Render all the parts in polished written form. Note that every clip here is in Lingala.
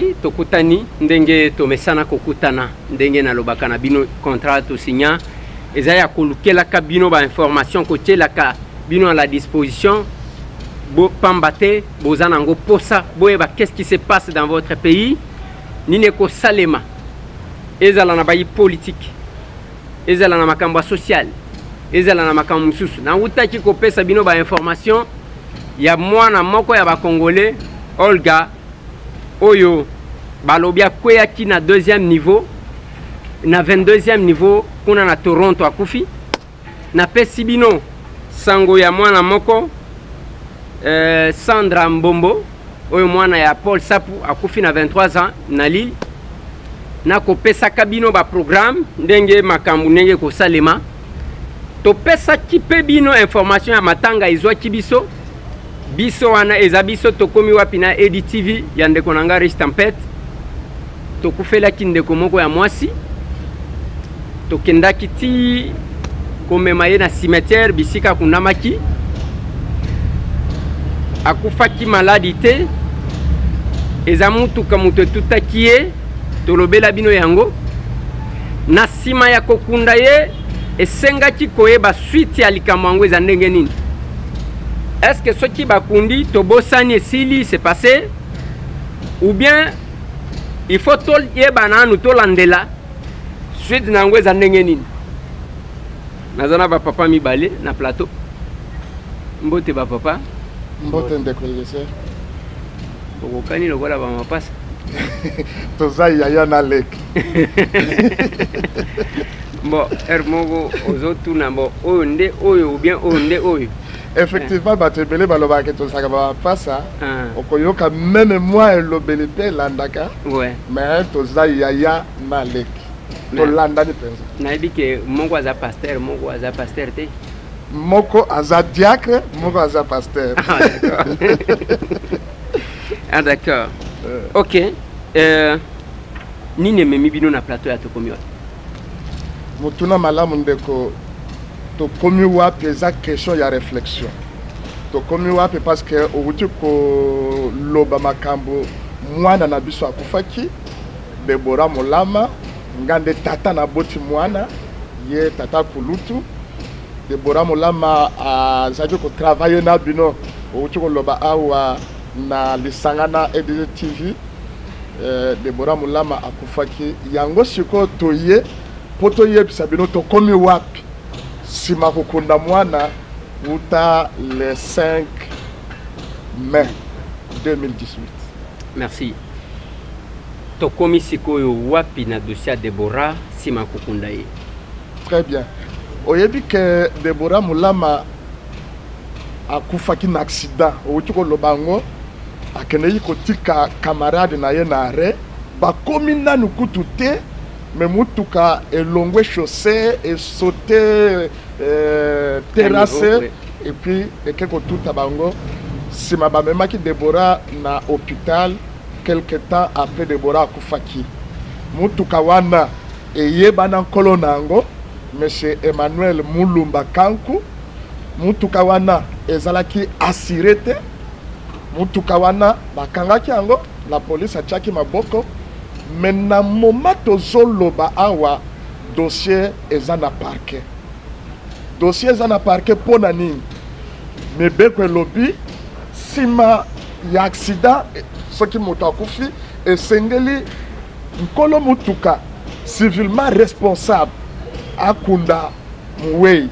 merci tokutani ndenge tomesana kokutana ndenge na lobaka na bino contrat to signa ezaya kolukela ka bino ba information kotela ka bino à la disposition bo pambate bozana ngo posa boyeba qu'est-ce qui se passe dans votre pays nine ko salema ezala na bayi politique ezala na makambo social ezala na makambo mususu na utaki ko pesa bino ba information ya mwana moko ya ba congolais Olga Oyo balobia kweyaki na deuxième niveau na 22e niveau kuna na Toronto akufi na pesi bino sango ya mwana moko Sandra Mbombo oyo mwana ya Paul Sapu akufi na 23 ans na Lille na kopesa kabino ba programme ndenge makambu ndenge ko salema to pesa kipe bino information ya matanga izwa kibiso biso wana ezabiso tokomi wapi na EDTV ya ndeko nanga Rich Tempête tokufela kindeko moko ya mwasi tokendaki ti komema ye na cimetière bisika kunamaki akufaki maladi te eza mutuka mutu tutaki ye tolobela bino yango na sima ya kokunda ye esengaki koyeba suite ya likambo yango eza ndenge nini. Est-ce que ce qui bakundi tobosani esili c'est passé ou bien il faut tol yebana nous tolandela suite nango eza ndenge nini. Nazana ba papa mibale na plateau mbote ba papa mbote ndeko yese okokani lokola ba mapasa toza yaya na lek bon ermogo ozotuna bo onde oyo ou bien onde oyo. Effectivement, batebele baloba ke to saka ba pasa okoyoka même moi elobeli pe landaka mais to za yaya na lek to landa ni penza na ebike moko aza pasteur moko aza pasteur te moko aza diacre moko aza pasteur. Ah d'accord. OK. Nini memi bino na plateau ya tokomi wa mutuna malamu ndeko to komi wapi eza question ya réflexion to komi wapi parce que outi ko loba makambo mwana na biso akufaki Deborah Mulama ngande tata na boti mwana ye tata kulutu Deborah Mulama azaki ko travailler na bino outi ko loba awa na lisangana EDTV Deborah Mulama akufaki yango siko toye poto yebisa bino to komi wapi sima kokunda mwana uta le 5 mai 2018. Merci. Tokomi sikoyo wapi na dossier Deborah sima kokunda ye. Très bien. Oyebi que Deborah Mulama akufaki na accident outuko lobango akenei kotika camarade na ye na arrêt bakomi nanu kutu te mais mutuka elongwe chaussée et sauter terrassé et puis quelque tout tabango sima ba memaki Deborah na hôpital quelque temps après Deborah akufaki mutuka wana eyebana nkolo nango monsieur Emmanuel Mulumba Kanku mutuka wana ezalaki assuré te mutuka wana bakangaki yango la police atiaki maboko mais na moment tozoloba awa dossier eza na parquet dossier eza na parquet pona nini mais beko elobi sima ya accident soki moto akufi esengeli nkolo mutuka civilement responsable akunda muwei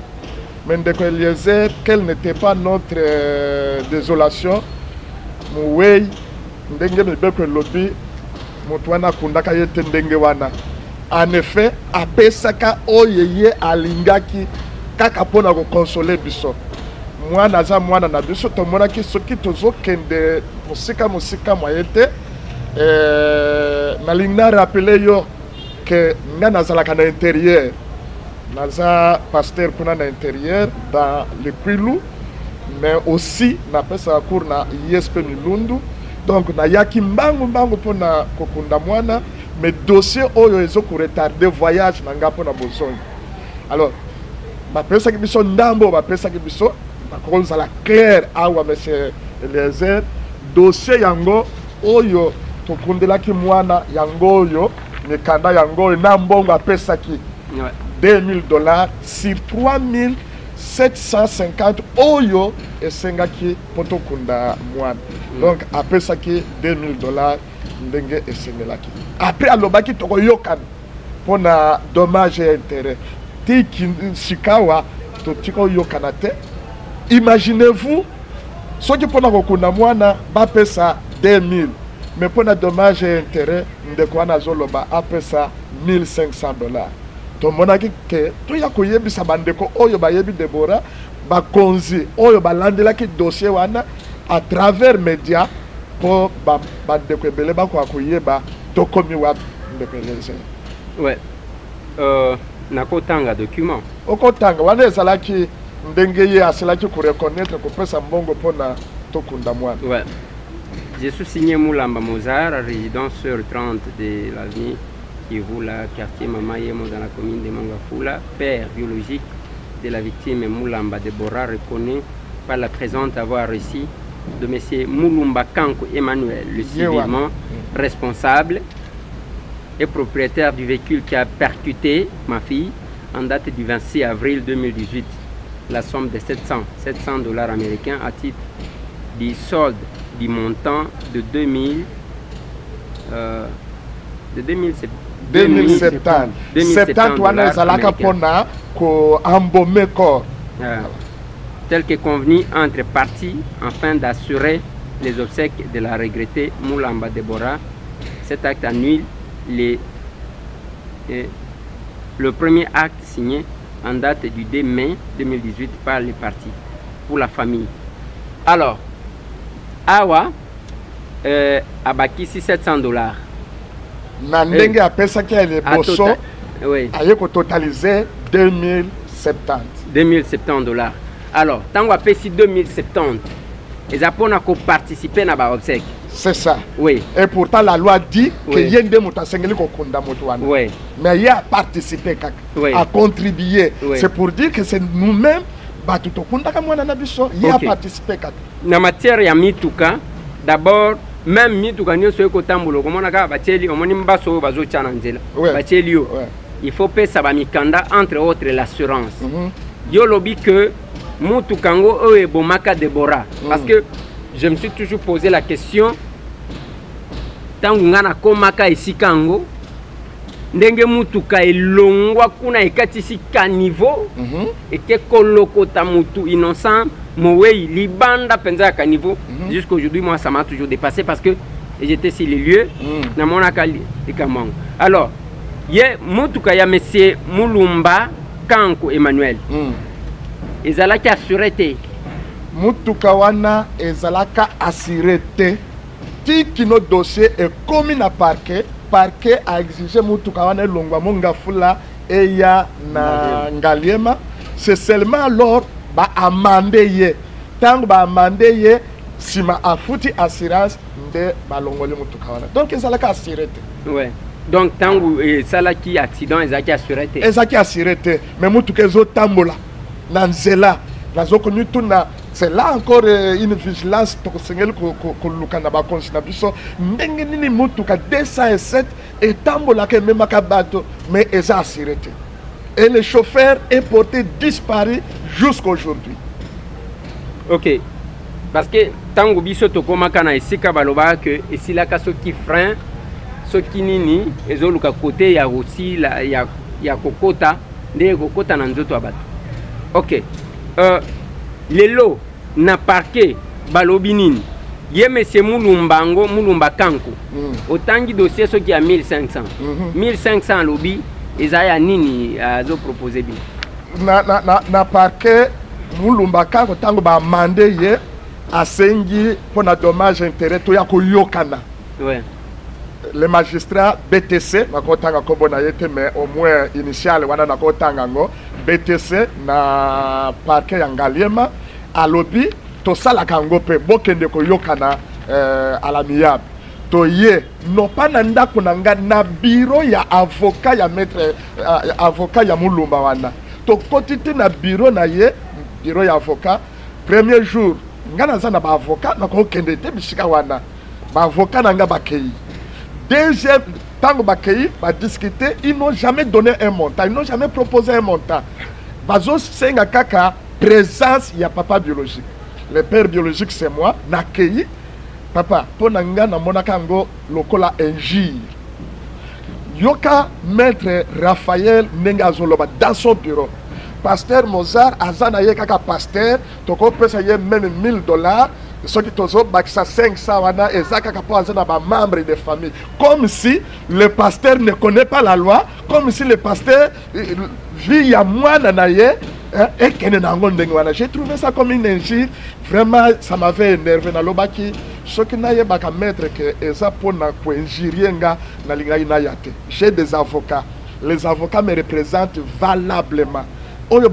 mais ndeko Eliezer quelle n'était pas notre désolation muwei ndenge beko elobi moto wana kundaka yete ndenge wana en effet apesaka oyeye alingaki kaka pona ko consoler biso mwana za mwana na biso tomonaki soki tozokende musika moyete nalinga rappeler yo que nga nazalaka na intérieur naza pasteur kuna na intérieur dans le Kwilu mais aussi na pesa cours na ISP Milundu donc na yaki mbangu pona kokunda mwana mais dossier oyo ezoku retarder voyage na nga pona bozongi alors ba pesa ki biso ndambo ba pesa ki biso ba konza la clair awa monsieur Eliezer dossier yango oyo tokundelaki mwana yango oyo mikanda yango oyo na mbongo apesaki $2000 sur 3750 oyo esengaki po tokunda mwana. Donc apesaki $2000 ndenge esengelaki. Après alobaki tokoyokana pona dommage et intérêt. Tiki sikawa totiko yokana te. Imaginez-vous soki pona kokunda mwana bapesa 2000 mais pona dommage et intérêt ndeko wana zoloba apesa $1500. Tomonaki ke toya koyebisa bandeko oyo bayebi Deborah bakonzi oyo balandelaki dossier wana à travers médias pour bandeko ebele bako koyeba tokomi wa ndeko eleze. Ouais. Nakotanga document. Okotanga wana ezalaki ndenge ye aselaki ko reconnaître ko pesa mbongo pona tokunda mwana. Ouais. Je suis signé Moulamba Mozart, résidence sur 30 de l'avenue Kivula, quartier Mamayemo dans la commune de Mangafula, père biologique de la victime Moulamba Deborah, reconnu par la présente avoir reçu de M. Moulumba Kanko Emmanuel, le civilement responsable et propriétaire du véhicule qui a percuté ma fille en date du 26 avril 2018, la somme de $700 américains à titre du solde du montant de 2070. 70 wana ezalaka pona ko embaumer corps. Tel que convenu entre parties afin d'assurer les obsèques de la regrettée Moulamba Deborah. Cet acte annule le premier acte signé en date du 2 mai 2018 par les parties pour la famille. Alors, awa abakisi $700. Na ndenge apesaki ele boso aye ko totaliser $2070. $2070. Alors, tango apesi $2070, ils apprennent à participer à la obsèque. C'est ça. Oui. Et pourtant la loi dit que yende mutasengeli ko kunda moto wana. Oui. Mais il a participé à contribuer. Oui. C'est pour dire que c'est nous-mêmes batu tokunda ka mwana na biso, il a participé kaka. Na matière ya mituka, d'abord même mituka nyo soyo kotambulo komona ka bateli omoni mbaso bazo tchana nzela. Bateli yo. Il faut payer sa mikanda entre autres l'assurance. Yo lobi que mutukango oye bomaka Deborah parce que je me suis toujours posé la question tangu ngana komaka isikango ndenge mutuka elongwa kuna ekatisi ka niveau et que kolokota mutu innocent mowei libanda penza ka niveau jusqu'aujourd'hui moi ça m'a toujours dépassé parce que j'étais sur les lieux na monaka ikamango. Alors ye mutuka ya monsieur Moulumba Kanko Emmanuel ezalaki assuré te mutuka wana ezalaka assuré te tiki no dossier est commis na parquet a exigé mutuka wana elongwa mongafula eya na Ngaliema. C'est seulement alors ba amande ye tango ba amande ye sima afuti assurance nde balongoli mutuka wana donc ezalaka assuré te. Ouais. Donc tango salaki accident ezalaki assuré te. Ezalaki assuré te mais mutuka ezo tambola na nzela nazo connu tuna. C'est là encore une vigilance pour que lukana ba konsina biso ndenge nini mutuka 207 et tambola ke memaka bato mais eza assuré te. Et le chauffeur est porté disparu jusqu'aujourd'hui. OK. Parce que tango biso tokomaka na esika baloba que esilaka soki frein soki nini ezoluka côté ya aussi la ya kokota nde kokota na nzoto abato. OK. Lelo na parquet balobi nini ye monsieur Moulumba Kanko otangi dossier soki ya 1500 1500 lobi ezaya nini azo proposer bi na parquet Moulumba Kanko tango ba mandé ye asengi pona dommage intérêt to ya koyokana. Ouais. Le magistrat BTC nakotanga kombo na yete mais au moins initial wana nakotanga ngo BTC na parquet ya Ngaliema alobi to sala kango pe bokende ko yokana à l'amiable to ye no pas na ndako nanga na bureau ya avocat ya maître avocat ya Moulumba wana to kotite na bureau na ye bureau ya avocat premier jour ngana za na ba avocat na ko kende te bisika wana ba avocat nanga bakei Deuxième, tant que va discuter, ils n'ont jamais donné un montant, ils n'ont jamais proposé un montant. Bazo senga kaka présence, il y a papa biologique. Le père biologique c'est moi, nakei. Papa, pour nanga na monakango lokola injire. Yoka maître Raphaël Nengazoloba dans son bureau. Pasteur Mozart, azana ye kaka pasteur, toko pesa ye même $1000. Ce qui tozo baksa 500 wana ezaka kapa azana ba membre de famille. Comme si le pasteur ne connaît pas la loi, comme si le pasteur vit ya mwana na ye. J'ai trouvé ça comme une injure. Vraiment, ça m'avait énervé. J'ai des avocats. Les avocats me représentent valablement. Mais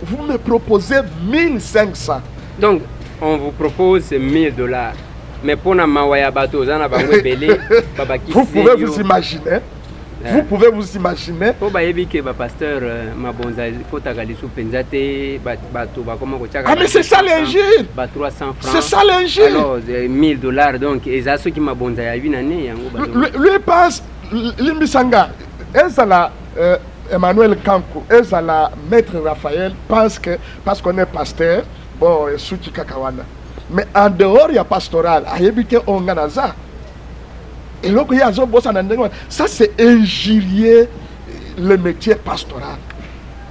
vous me proposez 1500. Donc, on vous propose $1000. Mais pour la mawaya bato, vous pouvez vous imaginer. Vous pouvez vous imaginer. Ah mais c'est ça l'injure. C'est ça l'injure. Alors $1000 donc et ça ceux qui m'a bonza ya une année. Lui pense Limbisanga. Ezala Emmanuel Kankou, ezala maître Raphaël pense que parce qu'on est pasteur, bon Souti Kakawana. Mais en dehors il y a pastoral. Ayebike onganaza. Et donc, ça, c'est injurier le métier pastoral.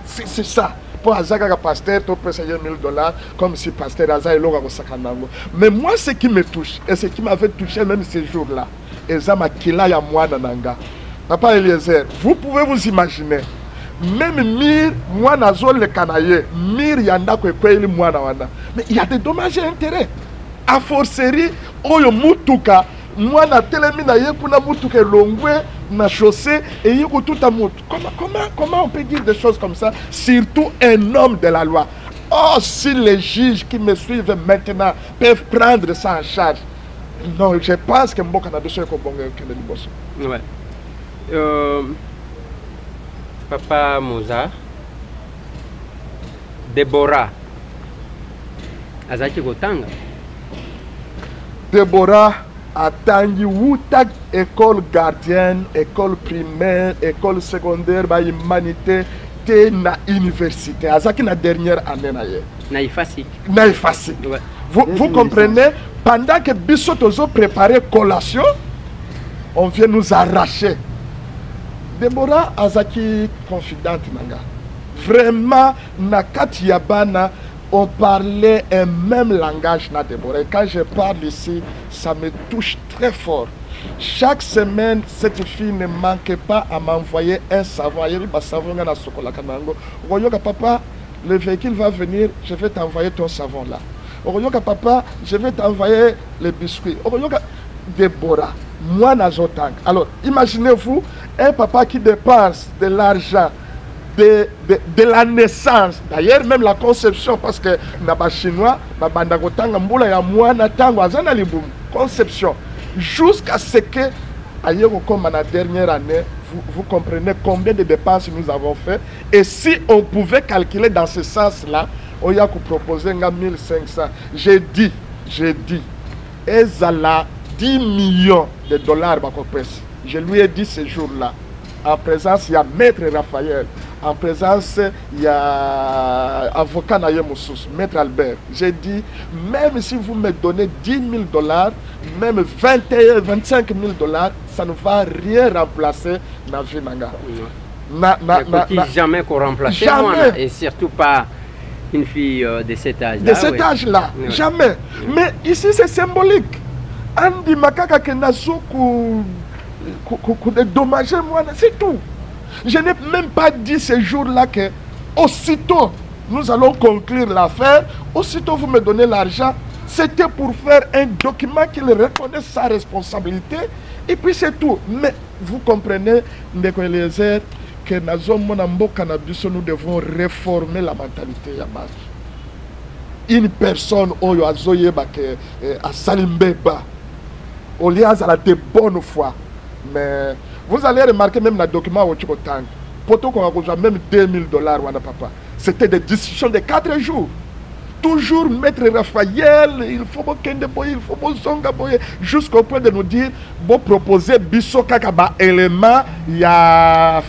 C'est ça. Pour Azaka pasteur, tu peux payer $1000 comme si pasteur Azaka est là. Mais moi, ce qui me touche, et ce qui m'avait touché même ces jours-là, et ça m'a kila ya moi nananga. Papa Eliezer, vous pouvez vous imaginer, même Mir, moi nazo le canaillé, Mir yanda kwe kwe moi na. Mais il y a des dommages et intérêts. A forcerie, oyo mutuka. Moi, na télémina yekuna mutuke longwe na chaussée et yeko tout à mot. Comment on peut dire des choses comme ça, surtout un homme de la loi? Oh, si les juges qui me suivent maintenant peuvent prendre ça en charge. Non, je pense que Mboka na besoin ko bonga kende liboso. Ouais. Papa Mozart, Déborah Azaki Gotanga. Déborah Atangi Wutak, école gardienne, école primaire, école secondaire, ba humanité, te na université. Azaki na dernière année na ye. Naïfasik. Naïfasik. Ouais. Vous comprenez, pendant que Bissot ozo préparé collation, on vient nous arracher. Déborah Azaki confidente nanga. Vraiment, Nakati Yabana, on parlait un même langage na Déborah. Et quand je parle ici, ça me touche très fort. Chaque semaine, cette fille ne manquait pas à m'envoyer un savon. Papa, le véhicule va venir, je vais t'envoyer ton savon là. Papa, je vais t'envoyer les biscuits. Déborah, moi nazotang. Alors, imaginez-vous un papa qui dépense de l'argent de la naissance, d'ailleurs même la conception, parce que naba chinois, conception, jusqu'à ce que, comme la dernière année, vous comprenez combien de dépenses nous avons fait. Et si on pouvait calculer dans ce sens-là, on y a proposé 1500. J'ai dit, Ezala 10 millions de dollars. Je lui ai dit ce jour-là, en présence, il y a Maître Raphaël. En présence, il y a avocat Nayemoussous, Maître Albert. J'ai dit, même si vous me donnez 10 000 $, même 25 000 $, ça ne va rien remplacer dans vie nanga. Jamais qu'on remplace. Jamais. Et surtout pas une fille de cet âge-là. De cet âge-là, jamais. Mais ici, c'est symbolique. Andi makaka kenasoku dédommager moi, c'est tout. Je n'ai même pas dit ce jour-là que aussitôt nous allons conclure l'affaire, aussitôt vous me donnez l'argent. C'était pour faire un document qu'il reconnaisse sa responsabilité et puis c'est tout. Mais vous comprenez, Ndeko Eliezer, que nous devons réformer la mentalité Yamash. Une personne oyo azoyeba que a salimbeba au lieu à la de bonne foi. Mais vous allez remarquer même dans le document où tu as même 2 000 $, papa. C'était des discussions de 4 jours. toujours Maître Raphaël, il faut Kende Boye, il faut Zonga Boye, jusqu'au point de nous dire, bon proposer biso kakaba élément, il y a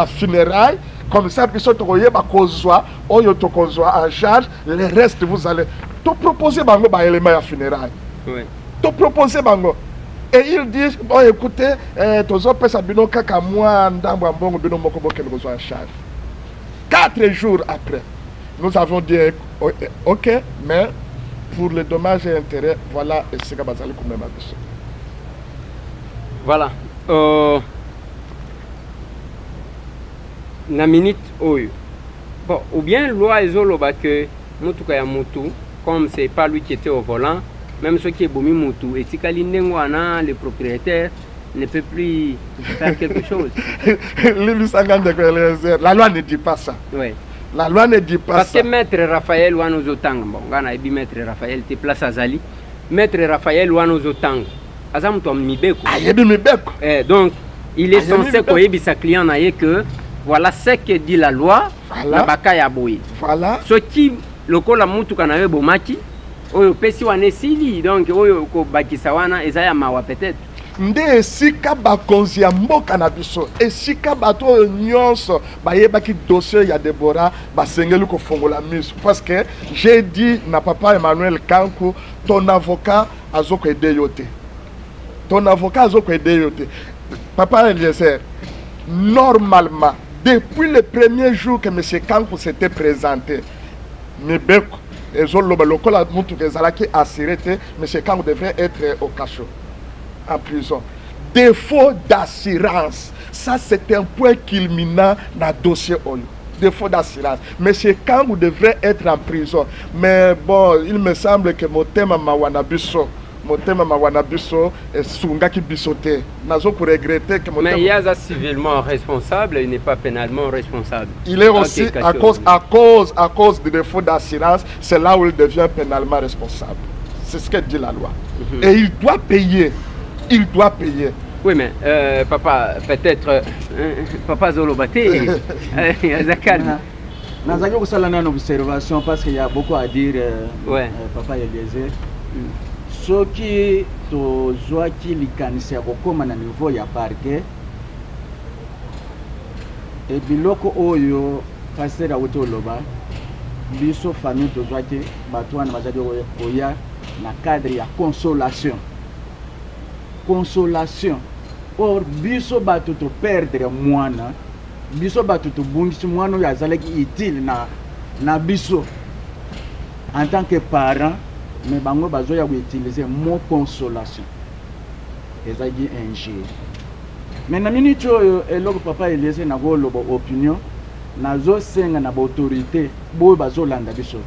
funérailles, comme ça, biso tokoye ba kozwa, oyo tokozwa en charge, le reste vous allez. To proposer bango ba élément ya funérailles. Oui. To proposer bango. Et ils disent, bon écoutez, tozo pesa bino kaka moi ndambo mbongo bino moko boken kozwa en charge. 4 jours après, nous avons dit ok, mais pour les dommages et intérêts, voilà ce que Bazali Koumé m'a dit. Voilà. Na minute oyo. Bon, ou bien loi ezoloba que mutuka ya mutu, comme c'est pas lui qui était au volant, même ceux qui est bomi mutu, et tikali ndengwana, le propriétaire ne peut plus faire quelque chose. La loi ne dit pas ça. Oui. La loi ne dit pas parce ça. Parce que Maître Raphaël Wanozotang, bon, on a dit Maître Raphaël, te place à Zali. Maître Raphaël Wanozotang, Azam Tom Mibeko. Donc, il est censé qu'il sa client que voilà ce que dit la loi, la Bakaya Boy. Voilà. Ce qui, le col à Moutou Kanawe Bomaki, Oyo Pesi Wanesili, donc Oyo Bakisawana, Ezaya Mawa peut-être. Nde esika bakonzi ya mboka na biso esika bato nyonso bayebaki dossier ya Deborah basengeli kofongola miso parce que j'ai dit na papa Emmanuel Kankou ton avocat azoko aider yote papa Eliezer normalement depuis le premier jour que M. Kankou s'était présenté Mibeko ezoloba lokola mutu kezalaki assuré te M. Kankou devrait être au cachot en prison. Défaut d'assurance. Ça, c'est un point culminant dans le dossier Oyo. Défaut d'assurance. Monsieur Kangou devrait être en prison. Mais bon, il me semble que mon thème Mawanabiso est Sungaki Bisoté. Nazo pour regretter que mon mais il y a civilement responsable, il n'est pas pénalement responsable. Il est aussi, à cause du défaut d'assurance, c'est là où il devient pénalement responsable. C'est ce que dit la loi. Et il doit payer. Il doit payer. Oui, mais papa, peut-être, papa Zolobaté, Zakal. Nazaki kosalana une observation parce qu'il y a beaucoup à dire, papa Eliezer. Ce qui tozwa ki likanisi ya kokoma na niveau ya parquet et biloko oyo pasteur auto loba biso famille tozwa ki bato wana bazali oya na cadre ya consolation. Or biso bato to perdre mwana biso bato to bungisi mwana ya zalaki utile na biso en tant que parent mais bango bazo ya utiliser mot consolation ezaki injure mais na minute oyo eloko papa Eliezer na go lobo opinion nazo senga na autorité boyo bazo landa biso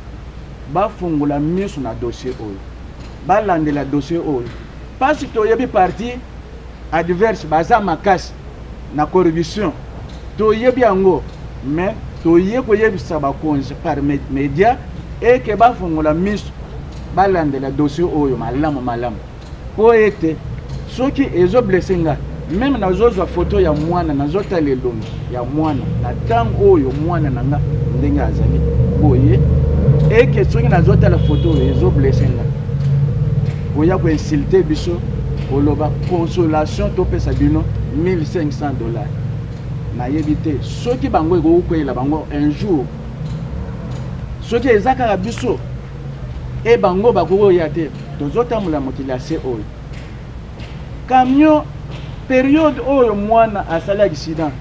bafungula miso na dossier oyo balandela dossier oyo parce que toyebi parti adverse baza makasi na corruption toyebi yango mais toye koyebisa bakonzi par média et que bafongola miso balandela dossier oyo malamu po ete soki ezo blessinga même nazozwa photo ya mwana nazotala elongi ya mwana na tango oyo mwana nanga ndenge azali boye et que soki nazotala photo oyo ezo blessinga oya ko insulter biso oloba consolation to pesa bino $1500 na yebite soki bango eko kwela bango un jour soki ezaka biso e bango bakoko ya te tozotamula motilase oyo camion période oyo mwana asali accident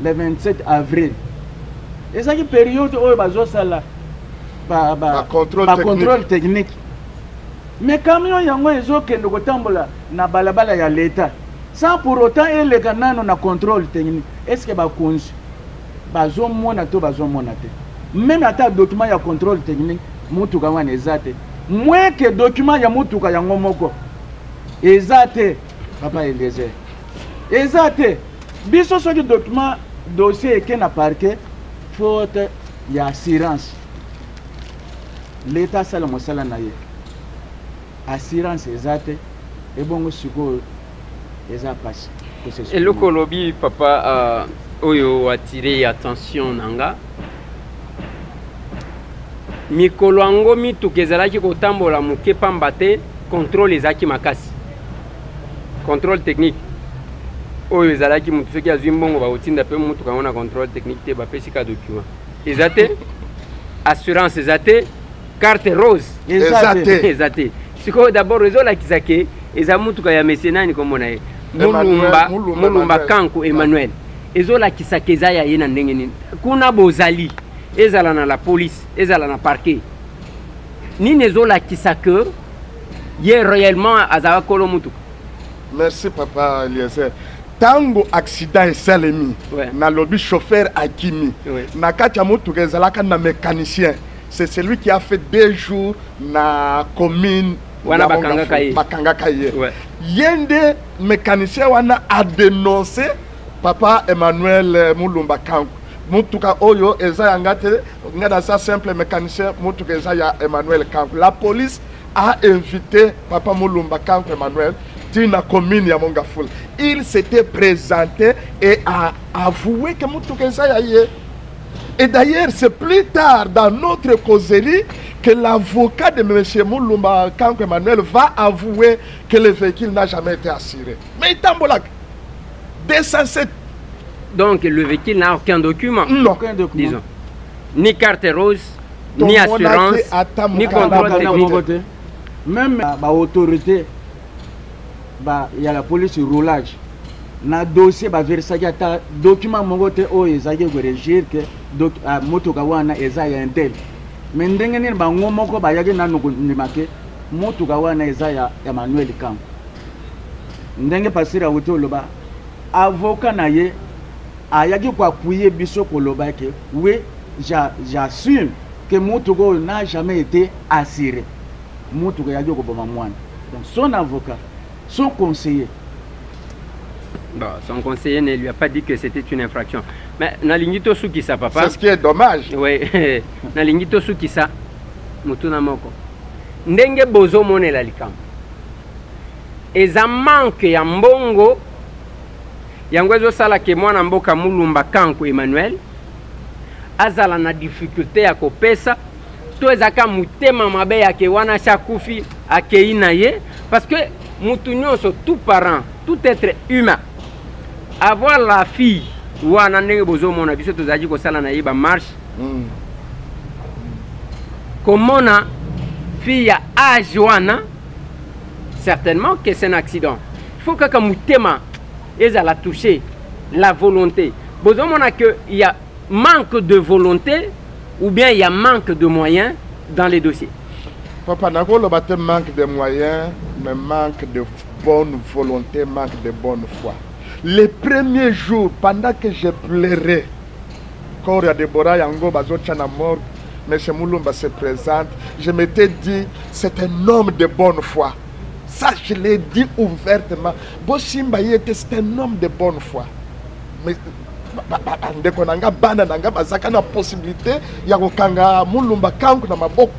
le 27 avril ezaki période oyo bazosala ba contrôle technique. Mais camion yango ezokende kotambola na balabala ya l'État sans pour autant eleka nano na contrôle technique. Est-ce que bakonzi bazomona to bazomona te même ata document ya contrôle technique mutuka wana ezate moins que document ya mutuka yango moko ezate papa Eliezer ezate biso soki document dossier eke na parquet faute ya assurance l'État sala mosala na ye assurance ezate et bon siko eza passe et le kolobi papa oyo attiré attention nanga mikolo yango mituka ezalaki kotambola moke pamba te contrôle ezalaki makasi contrôle technique oyo ezalaki motu soki azwi mbongo bakotinda mpe motuka yango na contrôle technique te bapesi ka document eza te assurance eza te carte rose eza te sikoyo d'abord ezolakisa ke eza motuka ya mese nani kombo na ye mulumba kanku Emmanuel ezolakisa ke eza ya ye na ndenge nini kuna bozali ezala na la police ezala na parquet nini ezolakisa ke ye réellement azala kolo mutuka. Merci papa Eliezer. Tango accident esalemi na lobby chauffeur akimi na kati ya mutuka ezalaka na mécanicien, c'est celui qui a fait 2 jours na commune wana bakangaka ye yende mécanicien wana a dénoncé papa Emmanuel Mulumba Kanku mutuka oyo eza yangate ngada ça simple mécanicien mutuka eza ya Emmanuel Kanku. La police a invité papa Mulumba Kanku Emmanuel na commune ya Mongafula. Il s'était présenté et a avoué que mutuka eza ya ye. Et d'ailleurs, c'est plus tard dans notre causerie que l'avocat de M. Mulumba Kanku Emmanuel va avouer que le véhicule n'a jamais été assuré. Mais il tambolak 207. Donc le véhicule n'a aucun document. Non, aucun document. Disons. Ni carte rose, ni assurance, ni contrôle technique. Même l'autorité, il y a la police roulage. Na dossier ba versaki ata document mongo te o ezaki ko régir que motoka wana eza ya intel mais ndenge nini bango moko bayaki nanu ndimake motoka wana eza ya Emmanuel Kanku ndenge pasira wuto loba avocat na ye ayaki kwa appuyer biso koloba ke oui j'assume que motoka n'a jamais été assuré motoka yaki ko boma mwana donc son avocat son conseiller. Bon, son conseiller ne lui a pas dit que c'était une infraction. Mais Nalingito Soukisa, papa. C'est ce qui est dommage. Oui, Nalingito Soukisa, Mutuna Moko. Ndenge bozo mone la likam. Eza manque ya mbongo. Yangwezo sala ke mwana mboka Mulumba Kanku Emmanuel. Azala na difficulté ya kopesa. To ezaka mutema mabe ya ke wana shakufi akeina ye. Parce que mutunyo so tout parent, tout être humain. Avoir la fille ou un année bozo mon avis surtout zadi ko sala na yeba marche comme on a fille à âge wana certainement que c'est un accident. Il faut que comme tema ils la toucher la volonté bozo mon a que il y a manque de volonté ou bien il y a manque de moyens dans les dossiers. Papa Nago le baptême manque de moyens mais manque de bonne volonté, manque de bonne foi. Les premiers jours, pendant que je pleurais, quand il y a Déborah Yango Bazochana mort, M. Mulumba se présente, je m'étais dit, c'est un homme de bonne foi. Ça, je l'ai dit ouvertement. Bosimba était c'est un homme de bonne foi. Mais dès qu'on a la possibilité, il y a Mulumba Kanku dans ma bouche.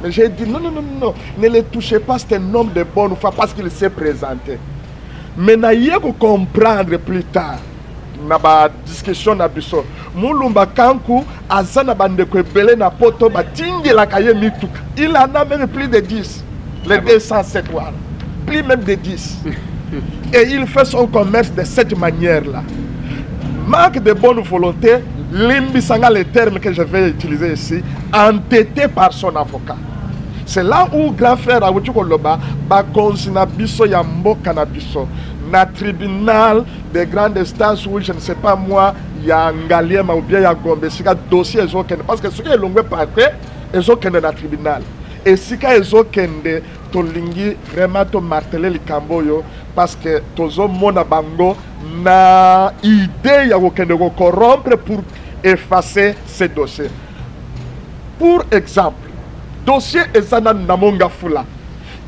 Mais j'ai dit, non, ne le touchez pas, c'est un homme de bonne foi parce qu'il s'est présenté. Mais il faut comprendre plus tard, dans la discussion na biso, Mulumba Kanku azana bandeko ebele na poto batingi la kaye mituka. Il en a même plus de 10, les 207 wana. Plus même de 10. Et il fait son commerce de cette manière-là. Manque de bonne volonté, limbi sanga le terme que je vais utiliser ici, entêté par son avocat. C'est là où grand frère Awutu Koloba va continuer biso ya mboka na biso na tribunal de grande instance où je ne sais pas moi ya Ngaliema ou bien ya Gombe sika dossier ezokende parce que ce qui est longwe parquet ezokende na tribunal et sika ezokende tolingi vraiment to marteler likambo yo parce que tozo mona bango na idée ya kokende ko corrompre pour effacer ces dossiers. Pour exemple, dossier Ezana Mongafula.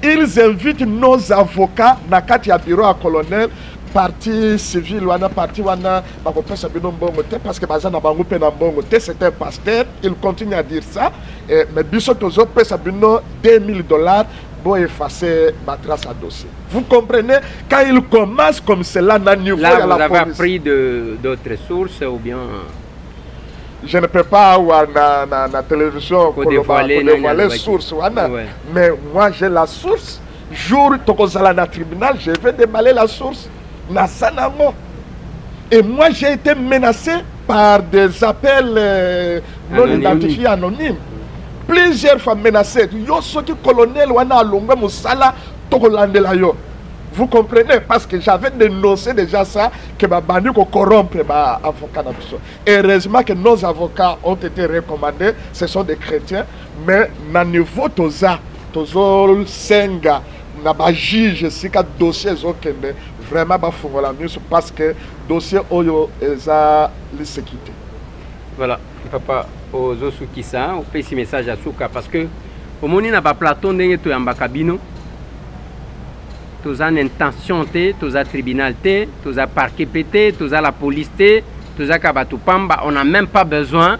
Ils invitent nos avocats dans le bureau à colonel, parti civil, parti parce que c'est un pasteur. Il continue à dire ça. Mais Bissotozo paie 2000 $ pour effacer ma trace à dossier. Vous comprenez? Quand il commence comme cela, là, vous avez appris d'autres sources ou bien... je ne peux pas avoir la télévision pour dévoiler source. Mais moi, j'ai la source. Jour tokozala na tribunal, je vais déballer la source. Et moi, j'ai été menacé par des appels non identifiés anonymes. Plusieurs fois menacé. Yo soki colonel wana alongwe musala tokolandela yo. Vous comprenez? Parce que j'avais dénoncé déjà ça, que ma bandi ko corrompre ma avocat. Heureusement que nos avocats ont été recommandés, ce sont des chrétiens, mais na niveau toza senga na ba juge sika dossier zokende vraiment ba fungola mieux parce que dossier oyo eza lisekité. Voilà, papa ozo sukisa, on fait ce message à Souka parce que au moni na ba plateau ndenge to yamba kabino. Tous en intention, tous à tribunal, tous à parquet pété, tous à la police, tous à Kabatupamba. On n'a même pas besoin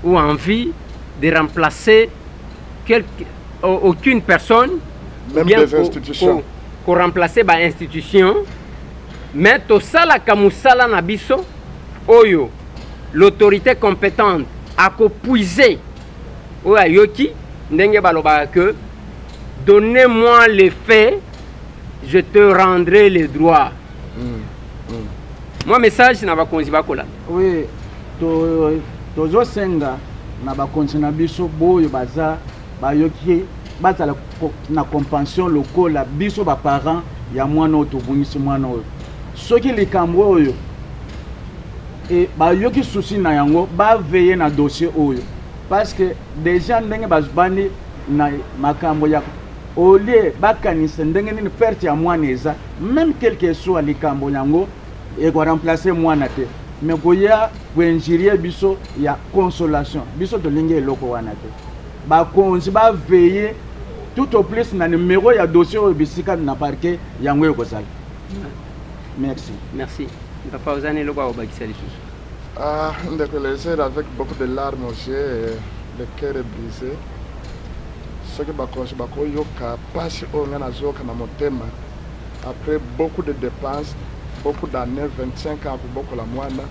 ou envie de remplacer aucune personne, même bien des institutions. Pour remplacer les institutions. Mais tout ça, la Kamusala Nabiso, Oyo, l'autorité compétente a puisé ou à Yoki, Ndenge Baloba que donnez-moi les faits. Je te rendrai les droits. Moi, message, n'a pas konzibakola. Oui, tozo senga na ba kontina biso boyo baza ba yoki bata na compensation locale la biso ba parents ya mwana otobungisi mwana oyo. Soki likambo oyo et ba yoki souci na yango ba veiller na dossier oyo parce que déjà ndenge bazbani na makambo ya au lieu bakanisa ndenge nini perte ya mwana eza même quelque soit likambo yango et ko remplacer mwana te mais boya bwenjirie biso ya consolation biso to linge eloko wana te ba konzi ba veiller tout au plus na numéro ya dossier o bisika na parquet yango ekozala. Merci papa ozane loko obakisa lisusu ndeko laisser avec beaucoup de larmes aux yeux le cœur est brisé. Ce que bakoyoka passe au nazoka na motema après beaucoup de dépenses, beaucoup d'années, 25 ans pour beaucoup la moine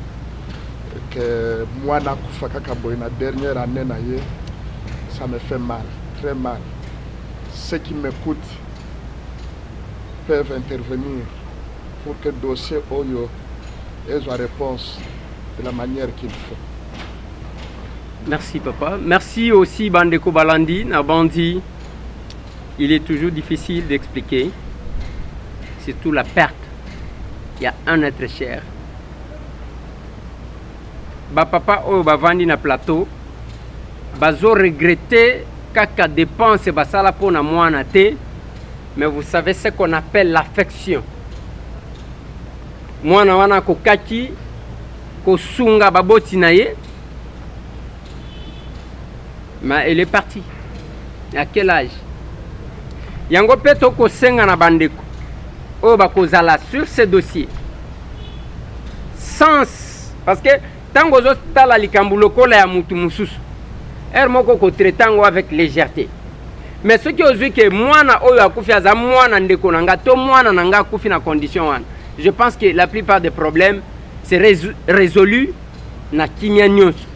que moine kufa kaka boy na dernière année na ye, ça me fait mal, très mal. Ceux qui m'écoutent peuvent intervenir pour que le dossier Oyo ait sa réponse de la manière qu'il faut. Merci papa. Merci aussi Bandeko Balandi, Nabandi. Il est toujours difficile d'expliquer. Surtout la perte. Il y a un être cher. Ba papa o bavandi na plateau. Bazo regretter kaka dépense basala pour na mwana te. Mais vous savez ce qu'on appelle l'affection. Mwana wana kokaki kosunga baboti na ye. Mais elle est partie. À quel âge? Yango peto ko senga na bandeko. O bakozala sur ce dossier. Sans parce que tango zo tala likambu lokola ya mutu mususu. Moko ko traitango avec légèreté. Mais ce qui ozui que mwana oyo akufi aza mwana ndeko nanga to mwana nanga akufi na condition wana. Je pense que la plupart des problèmes c'est résolu na kimia nyonso.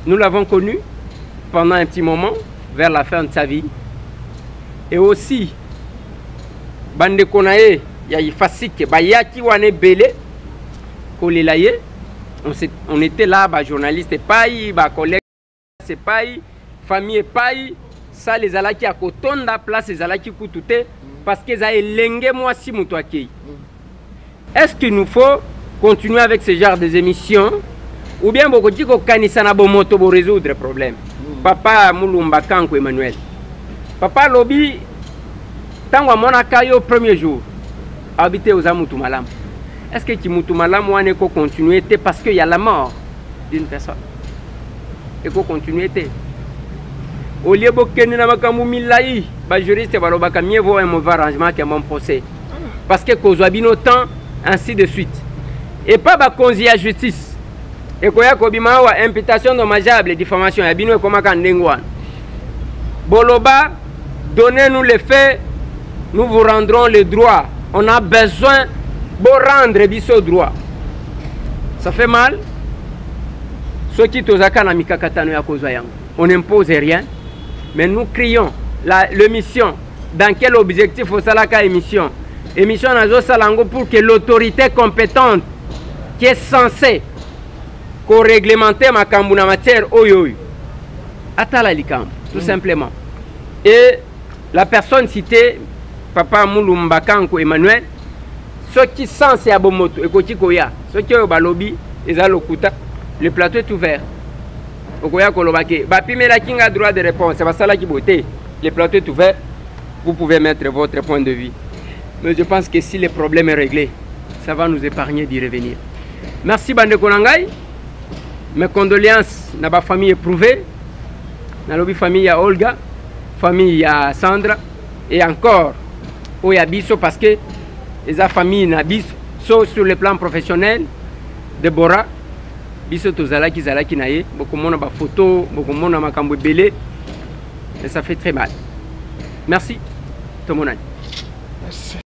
Nous l'avons connu pendant un petit moment, vers la fin de sa vie. Et aussi, bande konaye, ya ifasike, bayaki wane bele, kolelaye, on était là, journaliste et paï, collègue et paï, famille et paï, ça les alaki à kotonda, place les alaki koutouté, parce qu'ils avaient lengue moi si moutouakei. Est-ce qu'il nous faut continuer avec ce genre d'émissions? Ou bien beaucoup de gens qui ont pour résoudre le problème. Papa Moulumba Kanko Emmanuel. Papa Lobi, tant que mon akayo premier jour, habité aux Amoutumalam. Est-ce que Timoutumalam ou faut continuer parce qu'il y a la mort d'une personne? Il faut continuer. Au lieu de kenina makamu milayi, ba juriste balobaka mieux vaut un mauvais arrangement qu'un bon procès. Parce que kozwabino temps ainsi de suite. Et pas ba konzi à justice. Et quoi kobima wa imputation dommageable diffamation ya bino koma kandengwa. Boloba, donnez-nous les faits, nous vous rendrons les droits. On a besoin de rendre biso droit. Ça fait mal, Ceux qui tozaka na mikakatano ya kozwa yango. On n'impose rien, mais nous crions l'émission. Dans quel objectif au salaka émission? Émission nazo salango pour que l'autorité compétente qui est censée co-réglementer ma kambuna matière oyoy atala likambo tout simplement. Et la personne citée, Papa Moulumba Kanko Emmanuel, ceux qui sont c'est abomoto ekoti koya, ceux qui ont balobi ezalokuta, le plateau est ouvert. Okoya kolobake ba pimela kinga droit de réponse, c'est ça là qui beauté. Le plateau est ouvert. Vous pouvez mettre votre point de vue. Mais je pense que si le problème est réglé, ça va nous épargner d'y revenir. Merci Bande Konangai. Mes condoléances à ma famille éprouvée. Dans la famille à Olga, famille à Sandra et encore au Yabiso parce que les familles n'abisso sur le plan professionnel. Deborah, biso tozala ki naye, beaucoup de photos, beaucoup de makambo belé, et ça fait très mal. Merci, tout le monde. Merci.